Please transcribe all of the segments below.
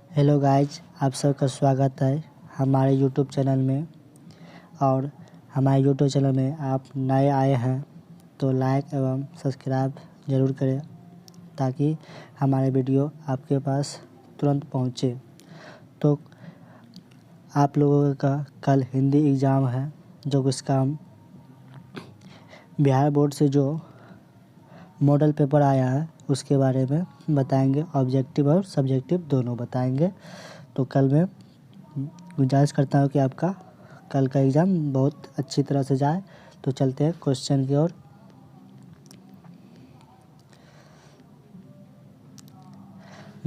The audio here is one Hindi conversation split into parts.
हेलो गाइज, आप सबका स्वागत है हमारे यूट्यूब चैनल में। और हमारे यूट्यूब चैनल में आप नए आए हैं तो लाइक एवं सब्सक्राइब ज़रूर करें ताकि हमारे वीडियो आपके पास तुरंत पहुंचे। तो आप लोगों का कल हिंदी एग्ज़ाम है, जो इसका बिहार बोर्ड से जो मॉडल पेपर आया है उसके बारे में बताएंगे। ऑब्जेक्टिव और सब्जेक्टिव दोनों बताएंगे। तो कल मैं गुजारिश करता हूँ कि आपका कल का एग्ज़ाम बहुत अच्छी तरह से जाए। तो चलते हैं क्वेश्चन की ओर।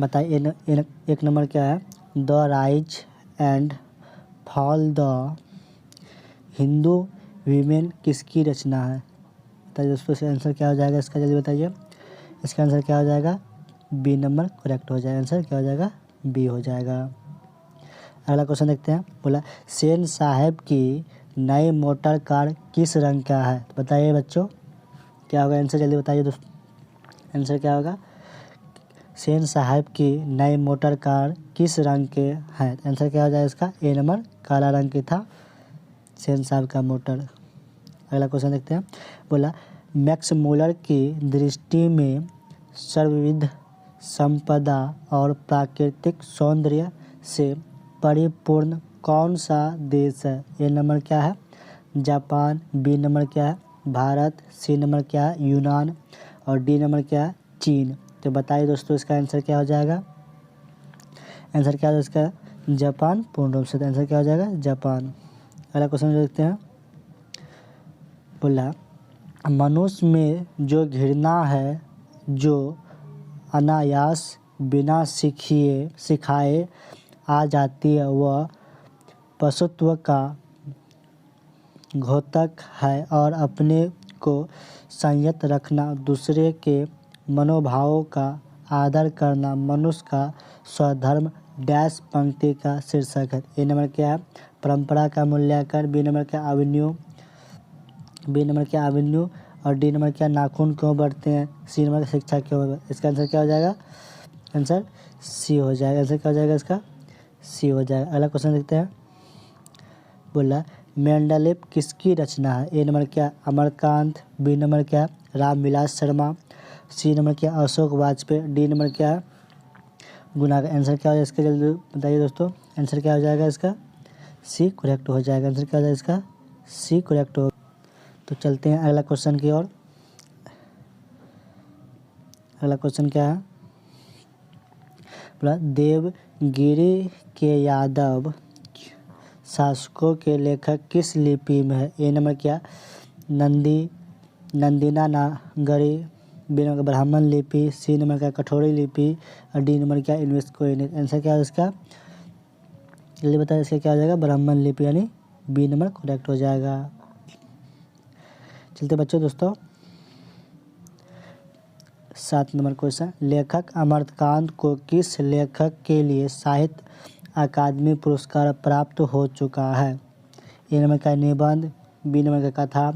बताइए एक नंबर क्या है। The rise and fall the Hindu women किसकी रचना है? बताइए दोस्तों, इसका आंसर क्या हो जाएगा? इसका जल्दी बताइए। इसका आंसर क्या हो जाएगा? बी नंबर करेक्ट हो जाएगा। आंसर क्या हो जाएगा? बी हो जाएगा। अगला क्वेश्चन देखते हैं। बोला सेन साहब की नई मोटर कार किस रंग का है? तो बताइए बच्चों, क्या होगा आंसर? जल्दी बताइए दोस्तों, आंसर क्या होगा? सेन साहब की नई मोटर कार किस रंग के हैं? आंसर क्या हो जाएगा इसका? ए नंबर काला रंग की था सेन साहब का मोटर। अगला क्वेश्चन देखते हैं। बोला मैक्स मूलर की दृष्टि में सर्वविध संपदा और प्राकृतिक सौंदर्य से परिपूर्ण कौन सा देश है? ए नंबर क्या है? जापान। बी नंबर क्या है? भारत। सी नंबर क्या है? यूनान। और डी नंबर क्या है? चीन। तो बताइए दोस्तों, इसका आंसर क्या हो जाएगा? आंसर क्या हो जाएगा इसका? जापान पूर्ण रूप से। आंसर क्या हो जाएगा? जापान। अगला क्वेश्चन देखते हैं। बोला मनुष्य में जो घृणा है, जो अनायास बिना सिखाए आ जाती है, वह पशुत्व का घोतक है। और अपने को संयत रखना, दूसरे के मनोभावों का आदर करना मनुष्य का स्वधर्म डैश पंक्ति का शीर्षक है। ए नंबर क्या है? परंपरा का मूल्यांकन। बी नंबर क्या? अभिन्यू। और डी नंबर क्या? नाखून क्यों बढ़ते हैं? सी नंबर शिक्षा क्यों? इसका आंसर क्या हो जाएगा? आंसर सी हो जाएगा। आंसर क्या हो जाएगा इसका? सी हो जाएगा। अगला क्वेश्चन देखते हैं। बोला मेंडलीव किसकी रचना है? ए नंबर क्या? अमरकांत। बी नंबर क्या? रामविलास शर्मा। सी नंबर क्या? अशोक वाजपेयी। डी नंबर क्या? गुनागर। आंसर क्या हो जाएगा इसका? जल्दी बताइए दोस्तों, आंसर क्या हो जाएगा इसका? सी करेक्ट हो जाएगा। आंसर क्या हो जाएगा इसका? सी करेक्ट हो। तो चलते हैं अगला क्वेश्चन की ओर। अगला क्वेश्चन क्या है? बोला देवगिरी के यादव शासकों के लेखक किस लिपि में है? ए नंबर क्या? नंदीना नागरी। बी नंबर ब्राह्मण लिपि। सी नंबर क्या? कठोरी लिपि। और डी नंबर क्या? इन्वेस्को। आंसर क्या है इसका? जल्दी बताइए, इसका क्या हो जाएगा? ब्राह्मण लिपि, यानी बी नंबर करेक्ट हो जाएगा। चलते बच्चों दोस्तों 7 नंबर क्वेश्चन। लेखक अमरकांत को किस लेखक के लिए साहित्य अकादमी पुरस्कार प्राप्त हो चुका है? ए नंबर का निबंध। बी नंबर का कथा।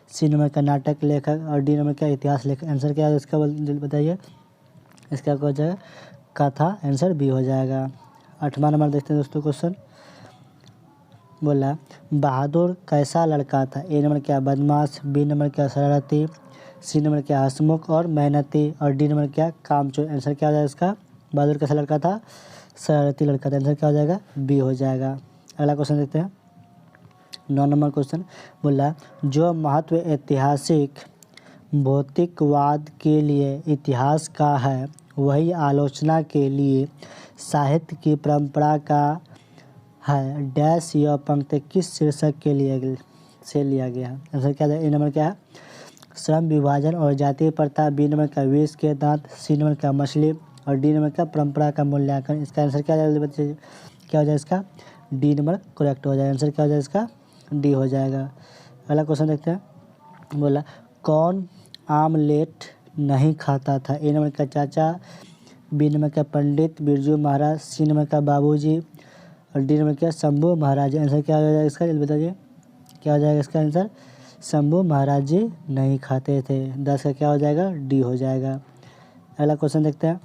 सी नंबर का नाटक लेखक। और डी नंबर का इतिहास लेखक। आंसर क्या है इसका? जल्दी बताइए, इसका क्या हो जाएगा? कथा। आंसर बी हो जाएगा। 8वां नंबर देखते हैं दोस्तों क्वेश्चन। बोला बहादुर कैसा लड़का था? ए नंबर क्या? बदमाश। बी नंबर क्या? शरारती। सी नंबर क्या? हंसमुख और मेहनती। और डी नंबर क्या? कामचोर। आंसर क्या हो जाएगा इसका? बहादुर कैसा लड़का था? शरारती लड़का था। आंसर क्या हो जाएगा? बी हो जाएगा। अगला क्वेश्चन देखते हैं। 9 नंबर क्वेश्चन। बोला जो महत्व ऐतिहासिक भौतिकवाद के लिए इतिहास का है, वही आलोचना के लिए साहित्य की परंपरा का है। डैश यह पंक्ति किस शीर्षक के लिए से लिया गया है? आंसर क्या है? ए नंबर क्या है? श्रम विभाजन और जातीय प्रथा। बी नंबर का विष के दांत। सी नंबर का मछली। और डी नंबर का परंपरा का मूल्यांकन। इसका आंसर क्या हो जाएगा? क्या हो जाएगा इसका? डी नंबर करेक्ट हो जाएगा। आंसर क्या हो जाएगा इसका? डी हो जाएगा। अगला क्वेश्चन देखते हैं। बोला कौन आमलेट नहीं खाता था? ए नंबर का चाचा। बी नंबर का पंडित बिरजू महाराज। सी नंबर का बाबूजी। और डी नंबर क्या? शंभू महाराज। आंसर क्या हो जाएगा इसका? जल्दी बताइए, क्या हो जाएगा इसका आंसर? शंभू महाराज जी नहीं खाते थे। 10 का क्या हो जाएगा? डी हो जाएगा। अगला क्वेश्चन देखते हैं।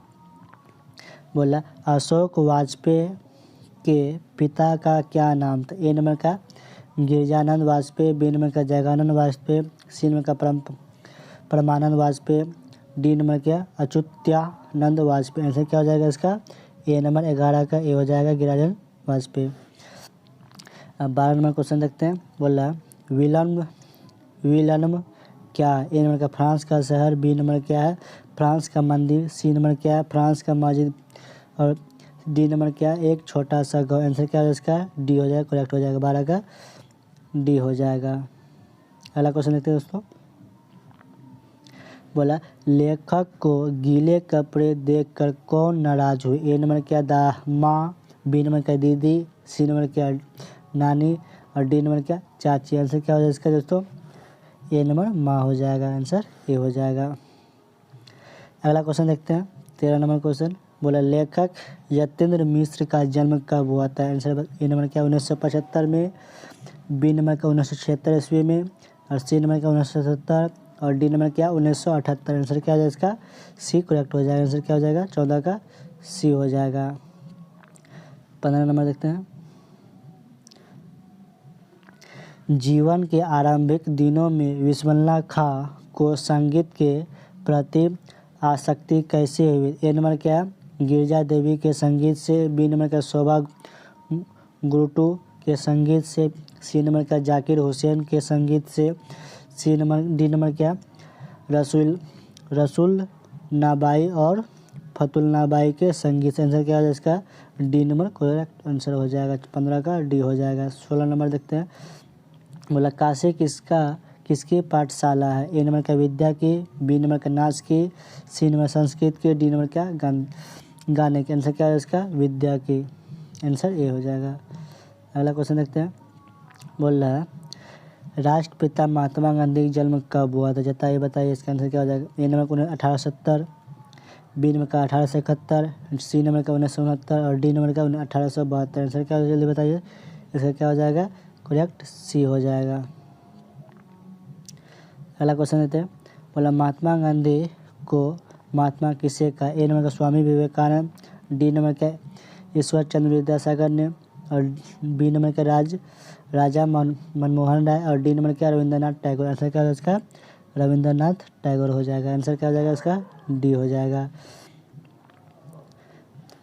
बोला अशोक वाजपेयी के पिता का क्या नाम था। ए नंबर का गिरिजानंद वाजपेयी, बी नंबर का जगानंद वाजपेयी, सी नंबर का परमानंद वाजपेयी, डी नंबर क्या अच्युतानंद वाजपेयी। आंसर क्या हो जाएगा इसका ए नंबर 11 का ए हो जाएगा गिरिजानंद वाजपेयी। अब 12 नंबर क्वेश्चन देखते हैं। बोला विल्म क्या है। ए नंबर का फ्रांस का शहर, बी नंबर क्या है फ्रांस का मंदिर, सी नंबर क्या है फ्रांस का मस्जिद और डी नंबर क्या है एक छोटा सा गाँव। आंसर क्या है इसका डी हो जाएगा, करेक्ट हो जाएगा 12 का डी हो जाएगा। अगला क्वेश्चन देखते हैं दोस्तों। बोला लेखक को गीले कपड़े देखकर कौन नाराज हुई। ए नंबर क्या माँ, बी नंबर क्या दीदी, सी नंबर क्या नानी और डी नंबर क्या चाची। आंसर क्या हो जाएगा इसका दोस्तों ए नंबर माँ हो जाएगा, आंसर ए हो जाएगा। अगला क्वेश्चन देखते हैं 13 नंबर क्वेश्चन। बोला लेखक यतीन्द्र मिश्र का जन्म कब हुआ था। आंसर ए नंबर क्या 1975 में, बी नंबर का 1976 ईस्वी में और सी नंबर का 1970 और डी नंबर क्या 1978। आंसर क्या हो जाएगा इसका सी करेक्ट हो जाएगा। आंसर क्या हो जाएगा 14 का सी हो जाएगा। 15 नंबर देखते हैं। जीवन के आरंभिक दिनों में विस्मला खां को संगीत के प्रति आसक्ति कैसे हुई। ए नंबर क्या गिरजा देवी के संगीत से, बी नंबर का शोभा गुरुटू के संगीत से, सी नंबर का जाकिर हुसैन के संगीत से, डी नंबर क्या रसूल नाबाई और फतुल नाबाई के संगीत से। आंसर क्या हो जाएगा इसका डी नंबर करेक्ट आंसर हो जाएगा, 15 का डी हो जाएगा। 16 नंबर देखते हैं। बोला काशी किसकी पाठशाला है। ए नंबर का विद्या की, बी नंबर का नाच की, सी नंबर संस्कृत की, डी नंबर क्या गाने की। आंसर क्या है इसका विद्या की, आंसर ए हो जाएगा। अगला क्वेश्चन देखते हैं। बोल रहा है राष्ट्रपिता महात्मा गांधी का जन्म कब हुआ था। बताइए इसका आंसर क्या हो जाएगा। ए नंबर का 1870, बी नंबर का 1871, सी नंबर का 1969 और डी नंबर का 1872। आंसर क्या हो जल्दी बताइए इसका क्या हो जाएगा करेक्ट सी हो जाएगा। अगला क्वेश्चन देते हैं। बोला महात्मा गांधी को महात्मा किसे कहा। ए नंबर का स्वामी विवेकानंद, डी नंबर का ईश्वर चंद्र विद्यासागर ने और बी नंबर का राजा मनमोहन राय और डी नंबर क्या रविंद्रनाथ टैगोर। आंसर क्या होगा इसका रविंद्रनाथ टैगोर हो जाएगा। आंसर क्या हो जाएगा इसका डी हो जाएगा।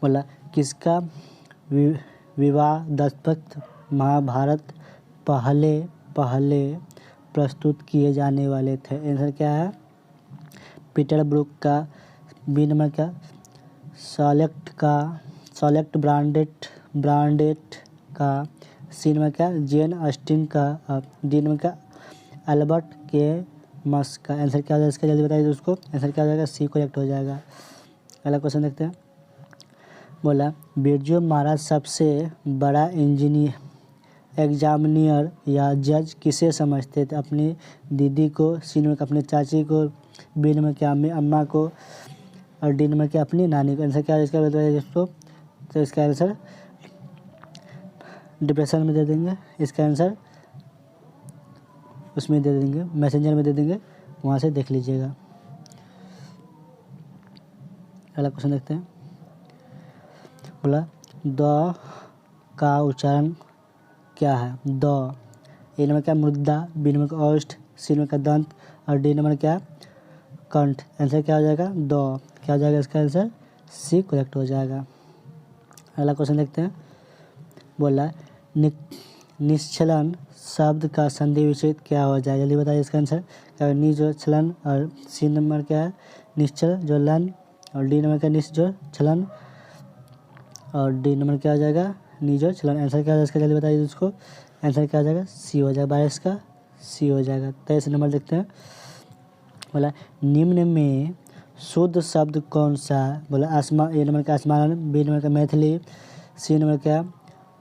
बोला किसका विवादास्पद महाभारत पहले प्रस्तुत किए जाने वाले थे। आंसर क्या है पीटर ब्रूक का, बी नंबर का सॉलेक्ट ब्रांडेट का, सी नंबर का जेन ऑस्टिन का और डी नंबर का अल्बर्ट के मस का। आंसर क्या हो जाएगा इसका जल्दी बताइए उसको। आंसर क्या हो जाएगा सी करेक्ट हो जाएगा। अगला क्वेश्चन देखते हैं। बोला बिरजू महाराज सबसे बड़ा एग्जामिनियर या जज किसे समझते थे। अपनी दीदी को, सी नंबर का अपनी चाची को, बी नंबर क्या अम्मा को और डी नंबर क्या अपनी नानी को। आंसर क्या है इसका बताइए दोस्तों। तो इसका आंसर डिप्रेशन में दे देंगे, इसका आंसर उसमें दे देंगे, मैसेंजर में दे देंगे, वहाँ से देख लीजिएगा। अगला क्वेश्चन देखते हैं। बोला द का उच्चारण क्या है। द ए नंबर क्या मुद्दा, बी नंबर का औष्ठ, सी नंबर का दंत और डी नंबर क्या कंठ। आंसर क्या हो जाएगा द क्या हो जाएगा इसका आंसर सी करेक्ट हो जाएगा। अगला क्वेश्चन देखते हैं। बोला निश्चलन शब्द का संधि विच्छेद क्या हो जाएगा जल्दी बताइए इसका आंसर। क्या नि जो छलन और सी नंबर क्या है निश्चल जो लन और डी नंबर का निश जो छलन और डी नंबर क्या हो जाएगा निजो छलन। आंसर क्या हो जाएगा इसका जल्दी बताइए उसको। आंसर क्या हो जाएगा सी हो जाएगा, 22 का सी हो जाएगा। 23 नंबर देखते हैं। बोला निम्न में शुद्ध शब्द कौन सा है। बोला आसमान, ए नंबर का आसमान, बी नंबर का मैथिली, सी नंबर क्या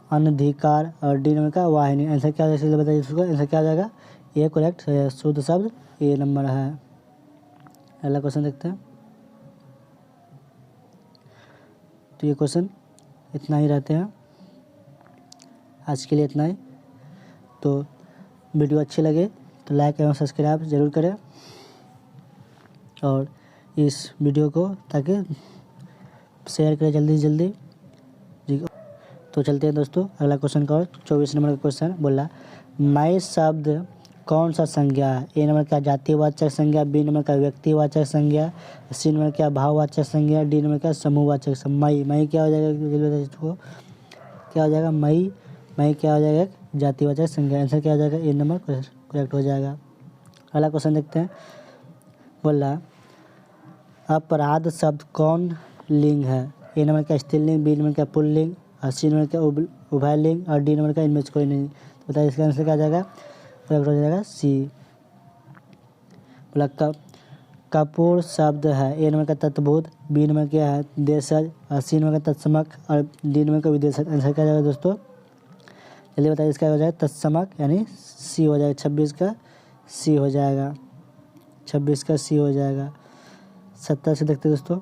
अनधिकार और डी नंबर का वाहिनी। आंसर क्या हो जाएगा बताइए उसको। आंसर क्या हो जाएगा ए करेक्ट शुद्ध शब्द ए नंबर है। अगला क्वेश्चन देखते हैं। तो ये क्वेश्चन इतना ही रहते हैं, आज के लिए इतना ही। तो वीडियो अच्छे लगे तो लाइक एवं सब्सक्राइब ज़रूर करें और इस वीडियो को ताकि शेयर करें जल्दी से जल्दी जी। तो चलते हैं दोस्तों अगला क्वेश्चन का। 24 नंबर का क्वेश्चन बोला मैं शब्द कौन सा संज्ञा है। ए नंबर का जातिवाचक संज्ञा, बी नंबर का व्यक्तिवाचक संज्ञा, सी नंबर का भाववाचक संज्ञा, डी नंबर का समूहवाचक संज्ञा। मई क्या हो जाएगा इसको, क्या हो जाएगा मई क्या हो जाएगा जातिवाचक संज्ञा। आंसर क्या हो जाएगा ए नंबर करेक्ट हो जाएगा। अगला क्वेश्चन देखते हैं। बोला अपराध शब्द कौन लिंग है। ए नंबर का स्त्रीलिंग, बी नंबर का पुल्लिंग, और सी नंबर का उभयलिंग, और डी नंबर का इनमें से कोई नहीं। तो बताइए इसका आंसर क्या आ जाएगा, करेक्ट हो जाएगा सी। बोला कपूर शब्द है। ए नंबर का तत्भूत, बी नंबर क्या है देशज, और सी नंबर का तत्समक, और डी नंबर का विदेशज। आंसर क्या जाएगा दोस्तों, जल्दी बताइए इसका हो जाएगा तत्समक यानी सी हो जाएगा। 26 का सी हो जाएगा, 26 का सी हो जाएगा। 70 से देखते दोस्तों।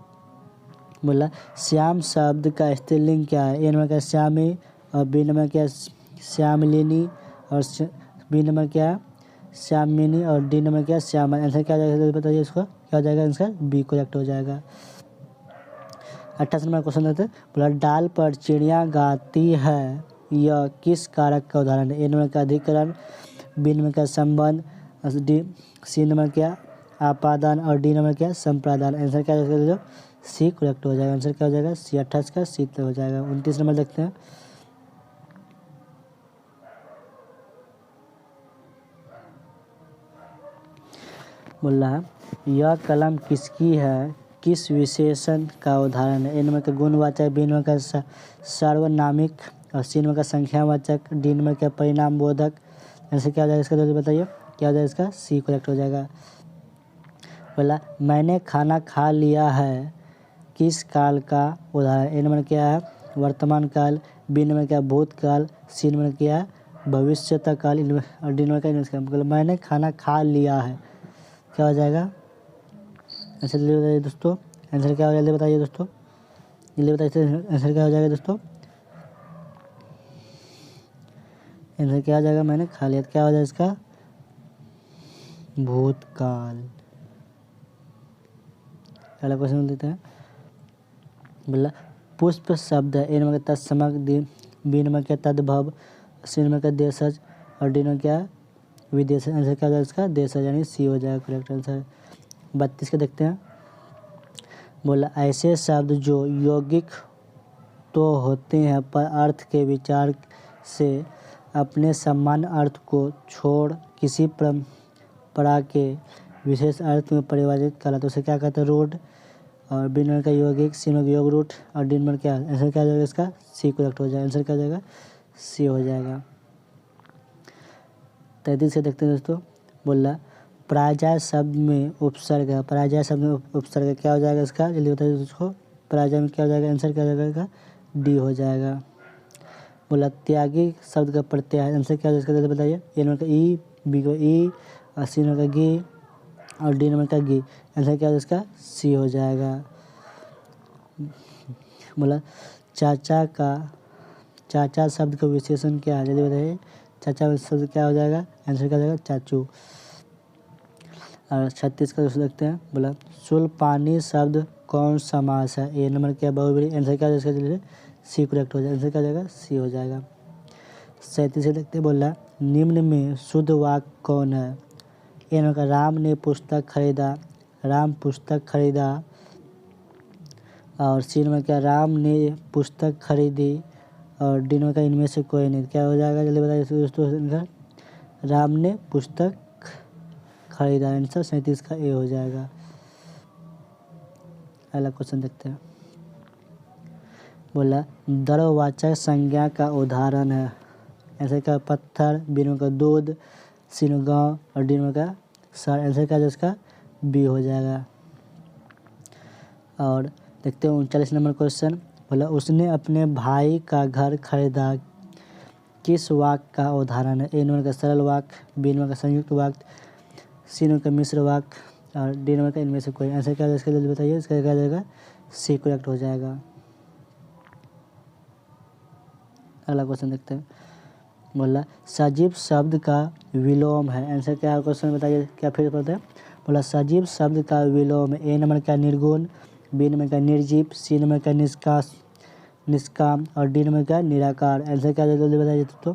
बोला श्याम शब्द का स्त्रीलिंग क्या है। ए नंबर का श्यामी, और बी नंबर क्या श्यामलिनी, और बी नंबर क्या श्यामिनी, और डी नंबर क्या श्यामा। आंसर क्या हो जाएगा बताइए इसको, क्या हो जाएगा आंसर बी करेक्ट हो जाएगा। 28 नंबर क्वेश्चन देते हैं। बोला डाल पर चिड़िया गाती है यह किस कारक का उदाहरण है। ए नंबर का अधिकरण, बी नंबर का संबंध, डी सी नंबर क्या आपादान, और डी नंबर क्या संप्रादान। आंसर क्या हो जाएगा सी करेक्ट हो जाएगा। आंसर क्या हो जाएगा सी। 28 का सी हो जाएगा। 29 नंबर देखते हैं। बोल रहा है यह कलम किसकी है, किस विशेषण का उदाहरण है। ए नंबर का गुणवाचक, बी नंबर का सार्वनामिक, और सी नंबर का संख्यावाचक, डी नंबर का परिणाम बोधक। आंसर क्या हो जाएगा इसका जल्दी बताइए, क्या हो जाएगा इसका सी करेक्ट हो जाएगा। बोला मैंने खाना खा लिया है किस काल का उदाहरण। ए नंबर क्या है वर्तमान काल, बी नंबर क्या भूतकाल, सी नंबर क्या है भविष्यता काल, और डी नंबर का मतलब मैंने खाना खा लिया है क्या हो जाएगा। आंसर जल्दी बताइए दोस्तों, आंसर क्या हो जल्दी बताइए दोस्तों, जल्दी बताइए आंसर क्या हो जाएगा दोस्तों। आंसर क्या हो जाएगा मैंने खा लिया, क्या हो जाएगा इसका भूतकाल। अगला क्वेश्चन देते हैं। बोला पुष्प शब्द है। ए नंबर का तत्समक, बी नंबर क्या तद्भव, सी नंबर का देशज, और डी नंबर क्या विदेश। आंसर क्या हो जाएगा इसका देशज यानी सी हो जाएगा करेक्ट आंसर। 32 का देखते हैं। बोला ऐसे शब्द जो यौगिक तो होते हैं पर अर्थ के विचार से अपने सामान्य अर्थ को छोड़ किसी परंपरा के विशेष अर्थ में परिभाषित करा तो उसे क्या कहते हैं रूढ़, और बी नंबर का यौगिक, सी नंबर का योग रूट, और डी नंबर क्या आंसर क्या हो जाएगा इसका सी करेक्ट हो जाएगा। आंसर क्या हो जाएगा सी हो जाएगा। 33 से देखते हैं दोस्तों। बोला पराजय शब्द में उपसर्ग है। पराजय शब्द में उपसर्ग क्या हो जाएगा इसका जल्दी बताइए दोस्तों। पराजय में क्या हो जाएगा आंसर क्या हो जाएगा डी हो जाएगा। बोला त्यागी शब्द का प्रत्यय है। आंसर क्या हो जाएगा इसका बताइए। ए नंबर का ई, बी का ई, और सी नंबर का गी, और डी नंबर का गी। आंसर क्या हो जाएगा इसका सी हो जाएगा। बोला चाचा शब्द का विशेषण क्या है जल्दी बताइए। चाचा शब्द क्या हो जाएगा आंसर क्या हो जाएगा चाचू। और 36 का दोस्तों देखते हैं। बोला सुल्पानी शब्द कौन समास है। ए नंबर क्या बहुव्रीहि। आंसर क्या हो जाएगा जल्दी सी करेक्ट हो जाएगा। आंसर क्या हो जाएगा सी हो जाएगा। 37 से देखते हैं। बोला निम्न में शुद्ध वाक्य कौन है। ए नंबर का राम ने पुस्तक खरीदा, राम पुस्तक खरीदा, और सी नंबर क्या राम ने पुस्तक खरीदी, और डी नंबर का इनमें से कोई नहीं। क्या हो जाएगा जल्दी बताइए दोस्तों। राम ने पुस्तक खरीदा। आंसर 37 का ए हो जाएगा। अगला क्वेश्चन देखते हैं। बोला द्रववाचक संज्ञा का उदाहरण है। ऐसे का पत्थर, बी नंबर का दूध, सी नंबर गाँव, और डी नंबर का सर। आंसर क्या इसका बी हो जाएगा। और देखते हैं 39 नंबर क्वेश्चन। बोला उसने अपने भाई का घर खरीदा किस वाक्य का उदाहरण है। ए नंबर का सरल वाक्य, बी नंबर का संयुक्त वाक्य, सी नंबर का मिश्र वाक्य, और डी नंबर का इनमें से कोई। आंसर क्या है इसका जल्दी बताइए। इसका क्या जाएगा सी करेक्ट हो जाएगा। अगला क्वेश्चन देखते हैं। बोला सजीव शब्द का विलोम है। आंसर क्या है क्वेश्चन बताइए। क्या फिर पढ़ते हैं। बोला सजीव शब्द का विलोम। ए नंबर का निर्गुण, बी नंबर का निर्जीव, सी नंबर का निष्काम और डी नंबर का निराकार। आंसर क्या हो जाएगा जल्दी बताइए दोस्तों।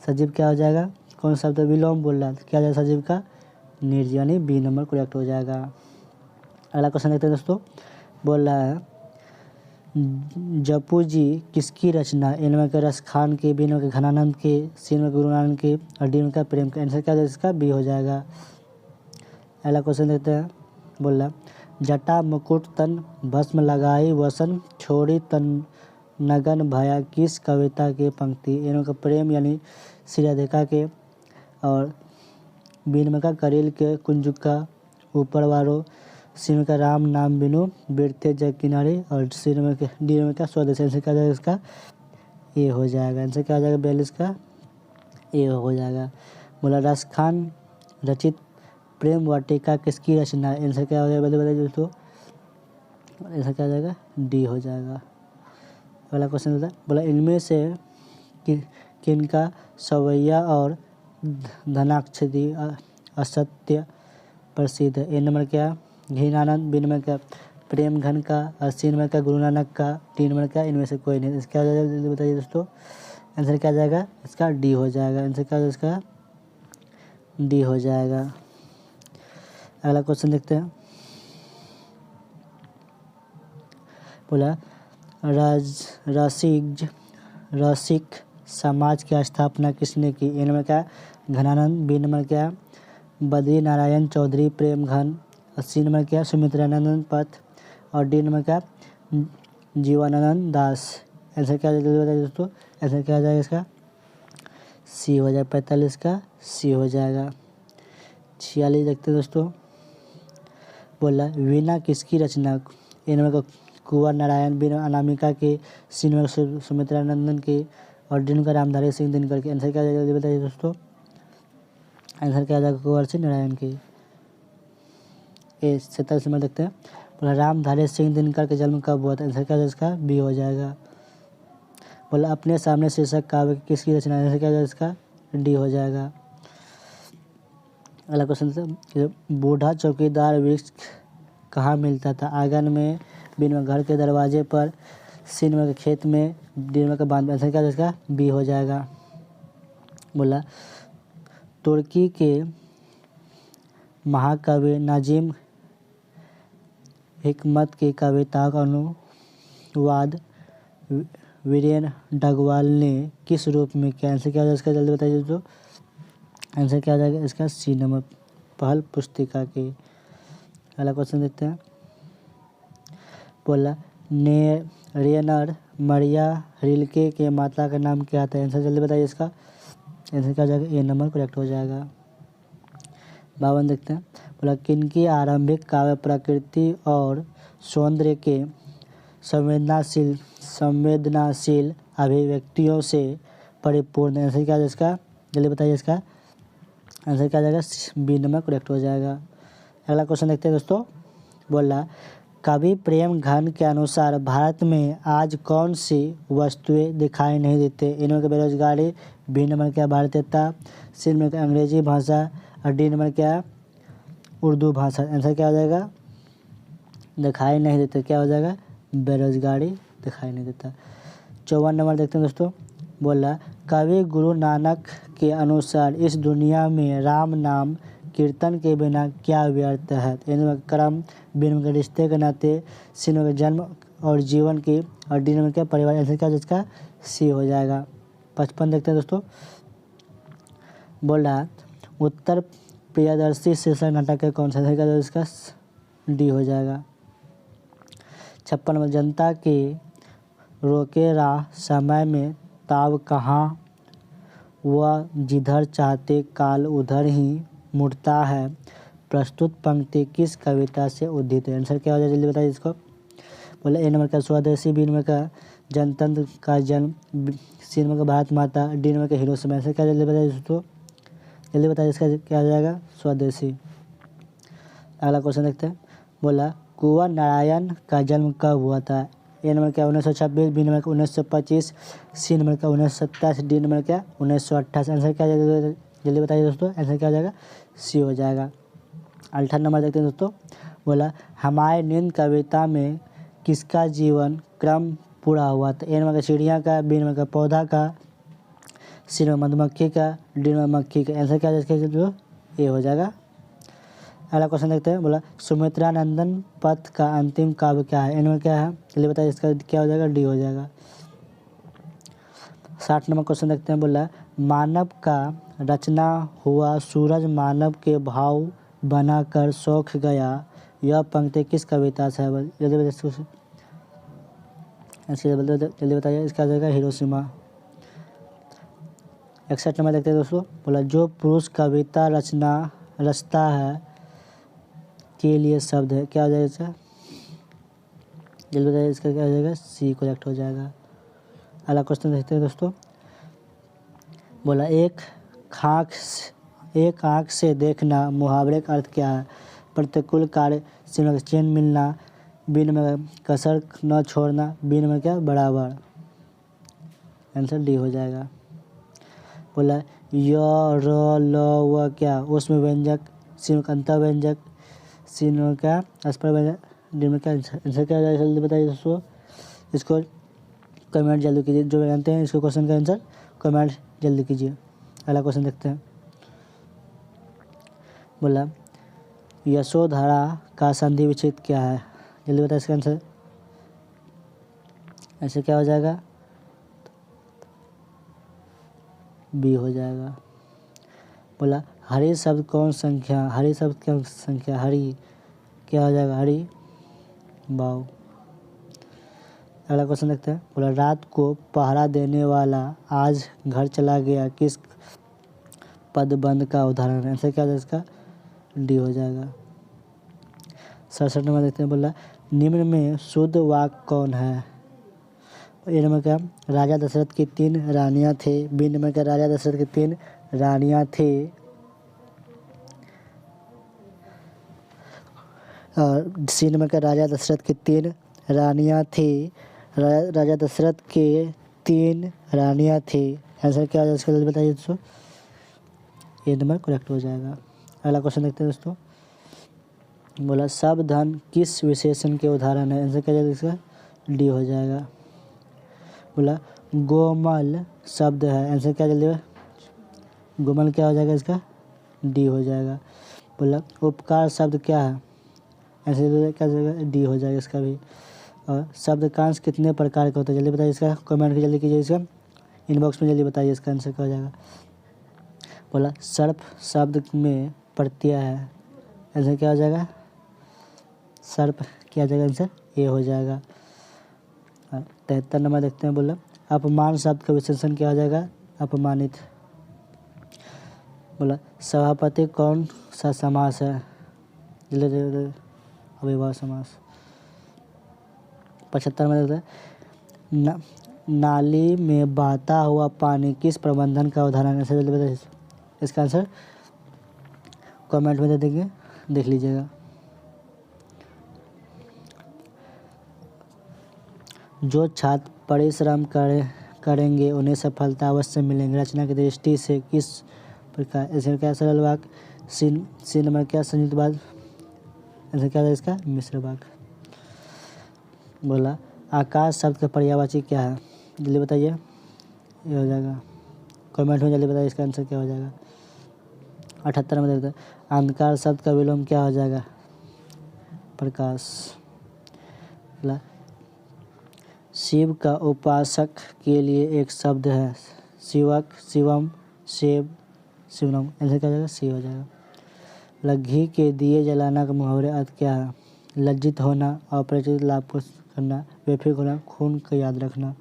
सजीव क्या हो जाएगा, कौन सा शब्द विलोम बोल रहा है, क्या हो जाएगा सजीव का निर्जीव, यानी बी नंबर करेक्ट हो जाएगा। अगला क्वेश्चन देखते हैं दोस्तों, बोल रहा है जपू जी किसकी रचना, ए नंबर का रस खान के, बी नंबर का घनानंद के, सी नंबर का गुरु नानक के और डी नंबर का प्रेम के। आंसर क्या हो जाएगा इसका बी हो जाएगा। अगला क्वेश्चन देखते हैं, बोल रहा जटा मुकुट तन भस्म लगाई वसन छोड़ी तन नगन भया किस कविता के पंक्ति, ए नंबर का प्रेम यानी श्री राधिका के और बी नंबर का करेल के कुंजुका ऊपर वारो, सी नंबर का राम नाम बिनु बिरते जग किनारे और सी नंबर के डी नंबर का स्वदेश। आंसर क्या हो जाएगा इसका ए हो जाएगा। आंसर क्या हो जाएगा 42 का ए हो जाएगा। बोला रस खान रचित प्रेम वाटिका किसकी रचना, आंसर क्या हो जाएगा बताइए दोस्तों। आंसर क्या हो जाएगा डी हो जाएगा। अगला क्वेश्चन होता है, बोला इनमें से किनका सवैया और धनाक्षरी असत्य प्रसिद्ध है, ए नंबर क्या घीनानंद, बी नंबर का प्रेम घन का और सी नंबर का गुरु नानक का, डी नंबर का इनमें से कोई नहीं। इसका क्या हो जाएगा बताइए दोस्तों। आंसर क्या आ जाएगा इसका डी हो जाएगा। आंसर क्या हो जाएगा इसका डी हो जाएगा। अगला क्वेश्चन देखते हैं, बोला रसिक समाज की स्थापना किसने की, ए नंबर का घनानंद, बी नंबर क्या बद्री नारायण चौधरी प्रेम घन, सी नंबर क्या सुमित्रानंद पथ और डी नंबर क्या जीवानंद दास। आंसर क्या बताइए दोस्तों। आंसर क्या आ जाएगा इसका सी हो जाएगा। 45 का सी हो जाएगा। 46 देखते हैं दोस्तों, बोला वीणा किसकी रचना, ए नंबर का कुंवर नारायण, बी नंबर अनामिका के, सी नंबर सुमित्रानंदन के और डी नंबर रामधारी सिंह दिनकर के। आंसर क्या आ जाएगा बताइए दोस्तों। आंसर क्या आ जाएगा कुंवर सिंह नारायण के। 47 नंबर देखते हैं, बोला रामधारी सिंह दिनकर का जन्म कब हुआ था, आंसर क्या इसका बी हो जाएगा। बोला अपने सामने शीर्षक काव्य किसकी रचना, आंसर क्या इसका डी हो जाएगा। अगला क्वेश्चन, बूढ़ा चौकीदार वृक्ष कहाँ मिलता था, आंगन में, बी नंबर घर के दरवाजे पर, सी नंबर के खेत में, डी नंबर का बांध में। आंसर क्या इसका बी हो जाएगा। बोला तुर्की के महाकवि नाजिम हिकमत की कविता का अनुवाद वीरेन डगवाल ने किस रूप में किया, आंसर क्या हो जाएगा इसका जल्दी बताइए तो। आंसर क्या हो जाएगा इसका सी नंबर पहल पुस्तिका के। अगला क्वेश्चन देखते हैं, बोला रेनर मरिया रिल्के के माता का नाम क्या था, आंसर जल्दी बताइए इसका। आंसर क्या हो जाएगा ए नंबर करेक्ट हो जाएगा। 52 देखते हैं, बोला किनकी आरंभिक काव्य प्रकृति और सौंदर्य के संवेदनाशील अभिव्यक्तियों से परिपूर्ण। आंसर क्या है इसका जल्दी बताइए इसका। आंसर क्या आ जाएगा बी नंबर करेक्ट हो जाएगा। अगला क्वेश्चन देखते हैं दोस्तों, बोला कवि प्रेम घन के अनुसार भारत में आज कौन सी वस्तुएं दिखाई नहीं देते, इनमें का बेरोजगारी, बी नंबर क्या भारतीयता, सी नंबर क्या अंग्रेजी भाषा और डी नंबर क्या उर्दू भाषा। आंसर क्या हो जाएगा दिखाई नहीं देते, क्या हो जाएगा बेरोजगारी दिखाई नहीं देता। 54 नंबर देखते हैं दोस्तों, बोला कवि गुरु नानक के अनुसार इस दुनिया में राम नाम कीर्तन के बिना क्या व्यर्थ है, इनमें कर्म, बी नंबर के रिश्ते के नाते, सी नंबर के जन्म और जीवन की और डी नंबर क्या परिवार। आंसर क्या जिसका सी हो जाएगा। 55 देखते हैं दोस्तों, बोल रहा उत्तर प्रियदर्शी शीर्षक नाटक है कौन सा, आंसर क्या इसका डी हो जाएगा। 56 नंबर, जनता के रोके राह समय में ताव कहाँ, वह जिधर चाहते काल उधर ही मुड़ता है, प्रस्तुत पंक्ति किस कविता से उद्धित है। आंसर क्या हो जाए जल्दी बताइए इसको। बोले ए नंबर का स्वदेशी, बी नंबर का जनतंत्र का जन्म, सी नंबर का भारत माता, डी नंबर का हिरोशिमा। आंसर क्या जल्दी बताइए दोस्तों, जल्दी बताइए इसका क्या आ जाएगा स्वदेशी। अगला क्वेश्चन देखते हैं, बोला कुंवर नारायण का जन्म कब हुआ था, ए नंबर क्या 1926, बी नंबर का 1925, सी नंबर का 1927, डी नंबर क्या 1928। आंसर क्या जल्दी बताइए दोस्तों। आंसर क्या हो जाएगा सी हो जाएगा। 58 नंबर देखते हैं दोस्तों, बोला हमारे नींद कविता में किसका जीवन क्रम पूरा हुआ था। ए नंबर का चिड़िया का, बी नंबर का पौधा का, सी नंबर मधुमक्खी का, डी नंबर मक्खी का। आंसर क्या है इसका जो ए हो जाएगा। अगला क्वेश्चन देखते हैं। बोला सुमित्रा नंदन पथ का अंतिम काव्य क्या है। इनमें क्या है चलिए बताइए, इसका क्या हो जाएगा, डी हो जाएगा। 60 नंबर क्वेश्चन देखते हैं। बोला मानव का रचना हुआ सूरज मानव के भाव बना कर सौख गया, यह पंक्ति किस कविता से है। जल्दी बताइए, इसका जाएगा हिरोशिमा। 61 नंबर देखते हैं दोस्तों। बोला जो पुरुष कविता रचता है के लिए शब्द है, क्या हो जाएगा इसका, जल्दी बताइए, इसका क्या हो जाएगा, सी करेक्ट हो जाएगा। अगला क्वेश्चन देखते हैं दोस्तों। बोला एक आँख से देखना मुहावरे का अर्थ क्या है। प्रतिकूल कार्य से चैन मिलना, बी में कसर न छोड़ना, बी में क्या बराबर। आंसर डी हो जाएगा। बोला य र ल व क्या उसमें व्यंजक, सी में अंतर व्यंजक, सी में क्या अस्पर व्यंजक, डी में क्या। आंसर क्या हो जाएगा जल्दी बताइए दोस्तों। इसको कमेंट जल्दी कीजिए, जो जानते हैं इसको क्वेश्चन का आंसर कमेंट जल्दी कीजिए। अगला क्वेश्चन देखते हैं। बोला यशोधरा का संधि विच्छेद क्या है, जल्दी बताइए इसका आंसर। ऐसे क्या हो जाएगा, बी हो जाएगा। बोला हरी शब्द कौन संख्या, हरी शब्द क्या संख्या, हरी क्या हो जाएगा, हरी बाव। अगला क्वेश्चन देखते हैं। बोला रात को पहरा देने वाला आज घर चला गया, किस पदबंध का उदाहरण है। आंसर क्या है इसका, डी हो जाएगा। 67 नंबर देखते हैं। बोला निम्न में शुद्ध वाक्य कौन है। ए नंबर का राजा दशरथ की 3 रानियां थे, बी नंबर का राजा दशरथ की 3 रानियां थे, और सी नंबर का राजा दशरथ की 3 रानियां थी, राजा दशरथ के 3 रानियां थी। आंसर क्या है इसका बताइए दोस्तों। ए नंबर करेक्ट हो जाएगा। अगला क्वेश्चन देखते हैं दोस्तों। बोला सब धन किस विशेषण के उदाहरण है। आंसर क्या जाएगा इसका, डी हो जाएगा। बोला गोमल शब्द है, आंसर क्या जल्दी, गोमल क्या हो जाएगा इसका, डी हो जाएगा। बोला उपकार शब्द क्या है, ऐसे क्या जाएगा, डी हो जाएगा इसका भी। और शब्दकांश कितने प्रकार का होता है, जल्दी बताइए इसका, कमेंट जल्दी कीजिए, इसका इनबॉक्स में जल्दी बताइए इसका आंसर क्या हो जाएगा। बोला सर्प शब्द में प्रत्यय है, आंसर क्या हो जाएगा, सर्प क्या हो जाएगा आंसर, ए हो जाएगा। 73 नंबर देखते हैं। बोला अपमान शब्द का विशेषण क्या हो जाएगा, अपमानित। बोला सभापति कौन सा समास है, अविभाज्य समास। 75 में देखते हैं। नाली में बहता हुआ पानी किस प्रबंधन का उदाहरण है। इसका आंसर कमेंट में दे देंगे, देख लीजिएगा। जो छात्र परिश्रम करेंगे उन्हें सफलता अवश्य मिलेंगे, रचना की दृष्टि से किस प्रकार। ऐसे क्या सरल वाक्य, सी नंबर क्या संयुक्त वाक्य, ऐसे क्या है इसका मिश्र वाक्य। बोला आकाश शब्द का पर्यायवाची क्या है, जल्दी बताइए, ये हो जाएगा, कमेंट में जल्दी बताइए इसका आंसर क्या हो जाएगा। 78 में देखते हैं। अंधकार शब्द का विलोम क्या हो जाएगा, प्रकाश। बोला शिव का उपासक के लिए एक शब्द है, शिवक, शिवम, शिव, शिवनम, ऐसे क्या हो जाएगा, सी हो जाएगा। घी के दिए जलाना का मुहावरे अर्थ क्या है, लज्जित होना, अपरिचित लाभ को करना, बेफिक्र होना, खून का याद रखना,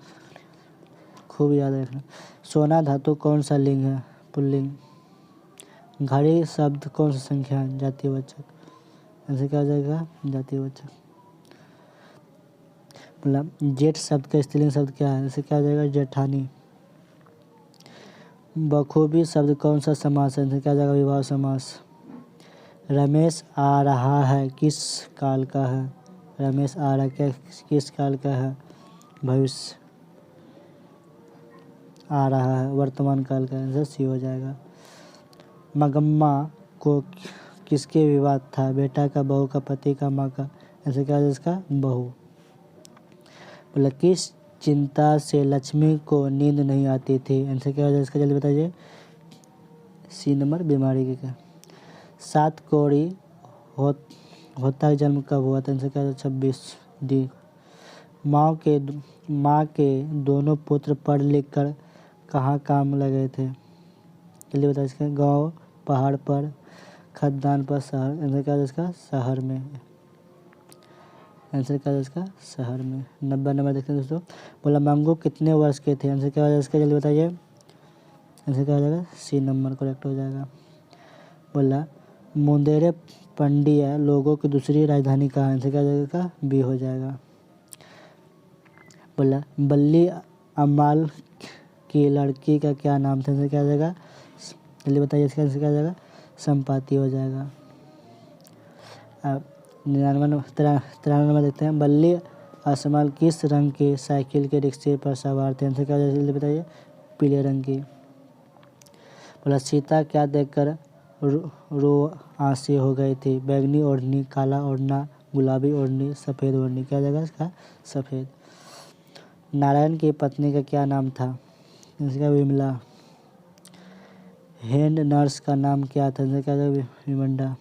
खूब याद रखना। सोना धातु कौन सा लिंग है, पुल्लिंग। घड़ी शब्द कौन सा संख्या है, जातिवाचक, ऐसे क्या हो जाएगा, जातिवाचक। मतलब जेठ शब्द का स्त्रीलिंग शब्द क्या है, ऐसे क्या हो जाएगा, जेठानी। बखूबी शब्द कौन सा समास है, ऐसे क्या हो जाएगा, विवाह समास। रमेश आ रहा है किस काल का है, रमेश आ रहा क्या किस काल का है, भविष्य। आ रहा है वर्तमान काल का, आंसर सी हो जाएगा। मगम्मा को किसके विवाद था? बेटा का, बहू का, पति का, माँ का। आंसर क्या है इसका? बहू। बोला किस चिंता से लक्ष्मी को नींद नहीं आती थी? आंसर क्या है इसका? जल्दी बताइए। सी नंबर, बीमारी के क्या? 7 कौड़ी होता जन्म कब हुआ था? आंसर क्या है? 26 डी। माँ के दोनों पुत्र पढ़ लिख कर कहाँ काम लगे थे? जल्दी बताइए इसका। गाँव, पहाड़ पर, खदान पर, शहर। आंसर क्या है इसका? शहर में। आंसर क्या है इसका? शहर में। 90 नंबर देखते हैं दोस्तों। बोला मंगू कितने वर्ष के थे? आंसर क्या है इसका? जल्दी बताइए। आंसर क्या हो जाएगा? सी नंबर करेक्ट हो जाएगा। बोला मुंदेरे पंडिया लोगों की दूसरी राजधानी कहाँ? आंसर क्या हो जाएगा? बी हो जाएगा। बोला बल्ली अम्माल की लड़की का क्या नाम था? आंसर क्या हो जाएगा? जल्दी बताइए इसका आंसर क्या हो जाएगा? संपाति हो जाएगा। अब 93 नंबर देखते हैं। बल्ली असमल किस रंग के साइकिल के रिक्शे पर सवार थे? आंसर क्या हो जाएगा? जल्दी बताइए। पीले रंग की। बोला सीता क्या देखकर रो आंसी हो गई थी? बैंगनी ओढ़नी, काला ओढ़ना, गुलाबी ओढ़नी, सफ़ेद ओढ़नी। क्या जगह इसका? सफ़ेद। नारायण की पत्नी का क्या नाम था? इसका विमला। हेड नर्स का नाम क्या था? क्या विमंडा।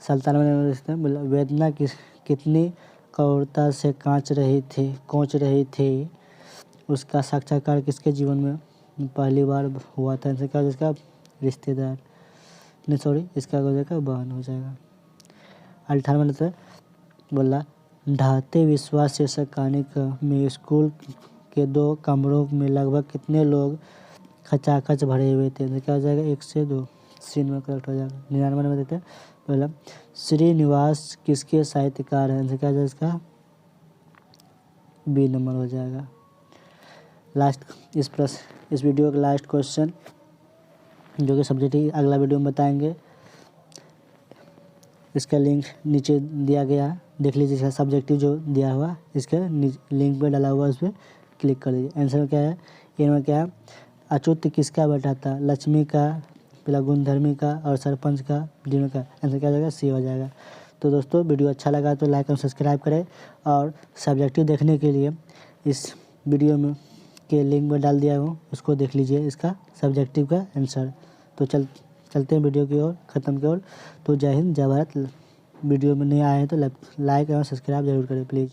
97 नंबर देखते हैं। बोला वेदना कितनी कठोरता से कोच रही थी उसका साक्षात्कार किसके जीवन में पहली बार हुआ था? आंसर क्या हो जाएगा? रिश्तेदार, नहीं सॉरी, इसका हो जाएगा बहन हो जाएगा। 98 नंबर बोला ढाते विश्वास शीर्षक कहानी में स्कूल के 2 कमरों में लगभग कितने लोग खचाखच भरे हुए थे? क्या हो जाएगा? 1 से 2। सीन में करेक्ट हो जाएगा। 99 नंबर देते हैं। बोला श्रीनिवास किसके साहित्यकार हैं? क्या हो जाएगा इसका? बी नंबर हो जाएगा। लास्ट इस वीडियो का लास्ट क्वेश्चन जो कि सब्जेक्ट ही अगला वीडियो में बताएंगे। इसका लिंक नीचे दिया गया है, देख लीजिए। इसका सब्जेक्टिव जो दिया हुआ इसके लिंक पे डाला हुआ, उस पर क्लिक कर लीजिए। आंसर क्या है? इनमें क्या है? अच्युत किसका बेटा था? लक्ष्मी का, पहला गुणधर्मी का और सरपंच का, तीनों का। आंसर क्या हो जाएगा? सी हो जाएगा। तो दोस्तों वीडियो अच्छा लगा तो लाइक और सब्सक्राइब करें, और सब्जेक्टिव देखने के लिए इस वीडियो में के लिंक में डाल दिया हूँ, उसको देख लीजिए इसका सब्जेक्टिव का आंसर। तो चलते हैं वीडियो की ओर, ख़त्म की ओर। तो जय हिंद, जय भारत। वीडियो में नहीं आए हैं तो लाइक और सब्सक्राइब जरूर करें प्लीज़।